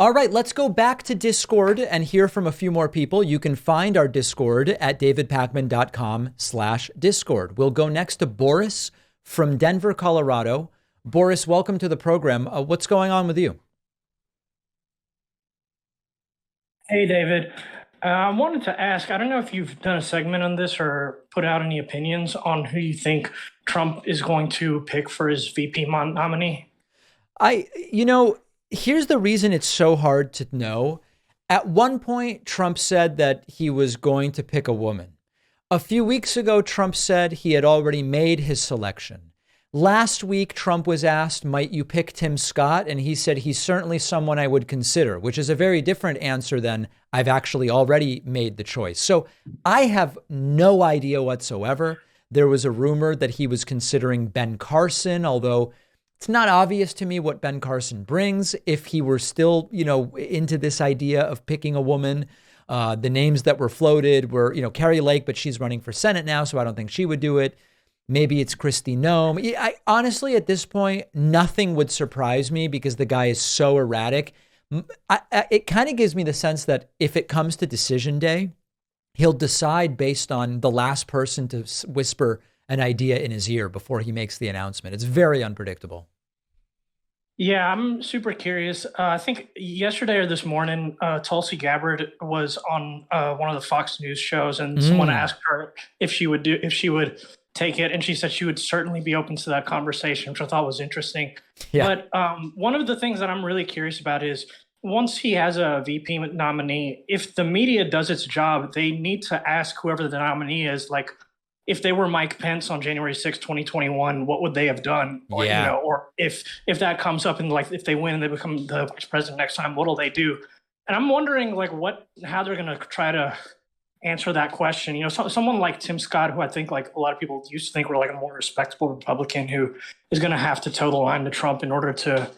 All right, let's go back to Discord and hear from a few more people. You can find our Discord at davidpakman.com/Discord. We'll go next to Boris from Denver, Colorado. Boris, welcome to the program. What's going on with you? Hey, David. I wanted to ask, I don't know if you've done a segment on this or put out any opinions on who you think Trump is going to pick for his VP nominee. I, you know, Here's the reason it's so hard to know. At one point, Trump said that he was going to pick a woman. A few weeks ago, Trump said he had already made his selection. Last week, Trump was asked, might you pick Tim Scott? And he said, he's certainly someone I would consider, which is a very different answer than I've actually already made the choice. So I have no idea whatsoever. There was a rumor that he was considering Ben Carson, although it's not obvious to me what Ben Carson brings. If he were still, into this idea of picking a woman, the names that were floated were, Carrie Lake, but she's running for Senate now, so I don't think she would do it. Maybe it's Kristi Noem. Honestly, at this point, nothing would surprise me because the guy is so erratic. It kind of gives me the sense that if it comes to decision day, he'll decide based on the last person to whisper an idea in his ear before he makes the announcement. It's very unpredictable. Yeah, I'm super curious. I think yesterday or this morning, Tulsi Gabbard was on one of the Fox News shows, and someone asked her if she would take it, and she said she would certainly be open to that conversation, which I thought was interesting. Yeah. But one of the things that I'm really curious about is once he has a VP nominee, if the media does its job, they need to ask whoever the nominee is, like, if they were Mike Pence on January 6, 2021, what would they have done? Or, Yeah. Or if that comes up and like if they win and they become the vice president next time, what'll they do? And I'm wondering like how they're going to try to answer that question. Someone like Tim Scott, who I think like a lot of people used to think were like a more respectable Republican, who is going to have to toe the line to Trump in order to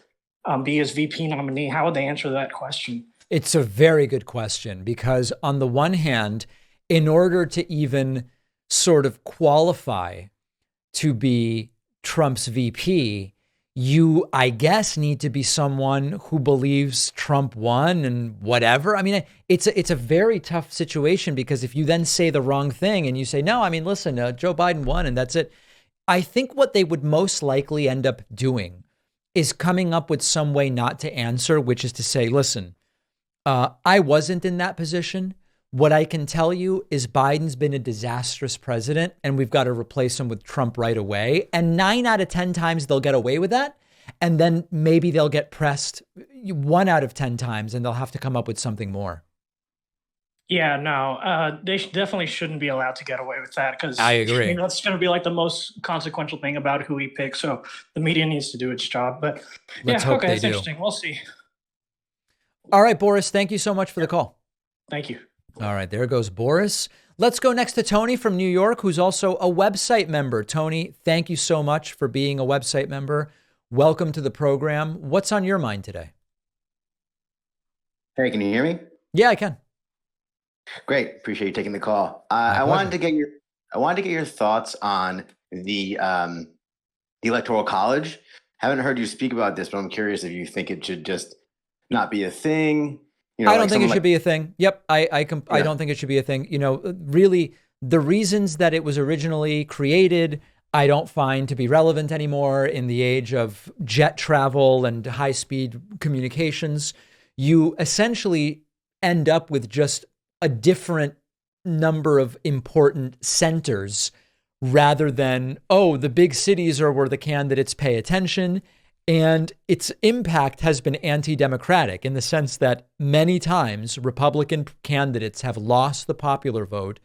be his VP nominee. How would they answer that question? It's a very good question because on the one hand, in order to even sort of qualify to be Trump's VP, you, I guess, need to be someone who believes Trump won and whatever. I mean, it's a very tough situation because if you then say the wrong thing and you say, no, I mean, listen, Joe Biden won and that's it. I think what they would most likely end up doing is coming up with some way not to answer, which is to say, listen, I wasn't in that position. What I can tell you is Biden's been a disastrous president and we've got to replace him with Trump right away. And 9 out of 10 times they'll get away with that. And then maybe they'll get pressed 1 out of 10 times and they'll have to come up with something more. Yeah, no, they definitely shouldn't be allowed to get away with that because I agree. That's going to be like the most consequential thing about who he picks. So the media needs to do its job. But Let's yeah, hope okay, they that's do. interesting. We'll see. All right, Boris, thank you so much for the call. Thank you. All right, there goes Boris. Let's go next to Tony from New York, who's also a website member. Tony, thank you so much for being a website member. Welcome to the program. What's on your mind today? Hey, can you hear me? Yeah, I can. Great. Appreciate you taking the call. I wanted to get your thoughts on the Electoral College. Haven't heard you speak about this, but I'm curious if you think it should just not be a thing. I don't think it should be a thing. Yep. I don't think it should be a thing. Really, the reasons that it was originally created, I don't find to be relevant anymore in the age of jet travel and high speed communications. You essentially end up with just a different number of important centers rather than, oh, the big cities are where the candidates pay attention. And its impact has been anti-democratic in the sense that many times Republican candidates have lost the popular vote,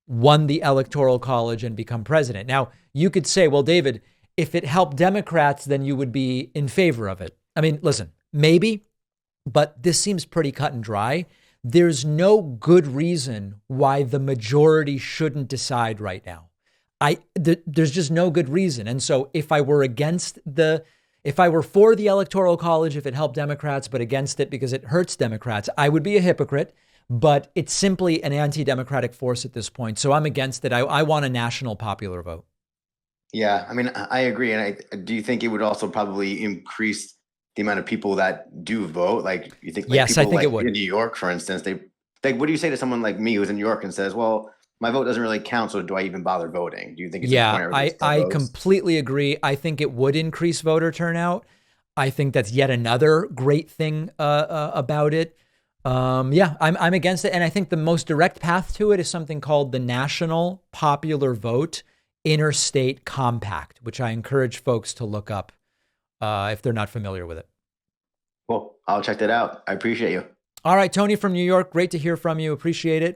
won the Electoral College, and become president. Now, you could say, well, David, if it helped Democrats, then you would be in favor of it. I mean, listen, maybe, but this seems pretty cut and dry. There's no good reason why the majority shouldn't decide right now. There's just no good reason. And so if I were for the Electoral College, if it helped Democrats, but against it because it hurts Democrats, I would be a hypocrite, but it's simply an anti-democratic force at this point. So I'm against it. I want a national popular vote. Yeah, I mean, I agree. And do you think it would also probably increase the amount of people that do vote? Like, you think like Yes, I people think like it would. in New York, for instance, they like, what do you say to someone like me who's in New York and says, well, my vote doesn't really count, so do I even bother voting? Do you think it's Yeah, important everybody still I votes? completely agree. I think it would increase voter turnout. I think that's yet another great thing about it. Yeah, I'm against it, and I think the most direct path to it is something called the National Popular Vote Interstate Compact, which I encourage folks to look up if they're not familiar with it. Cool. I'll check that out. I appreciate you. All right, Tony from New York, great to hear from you. Appreciate it.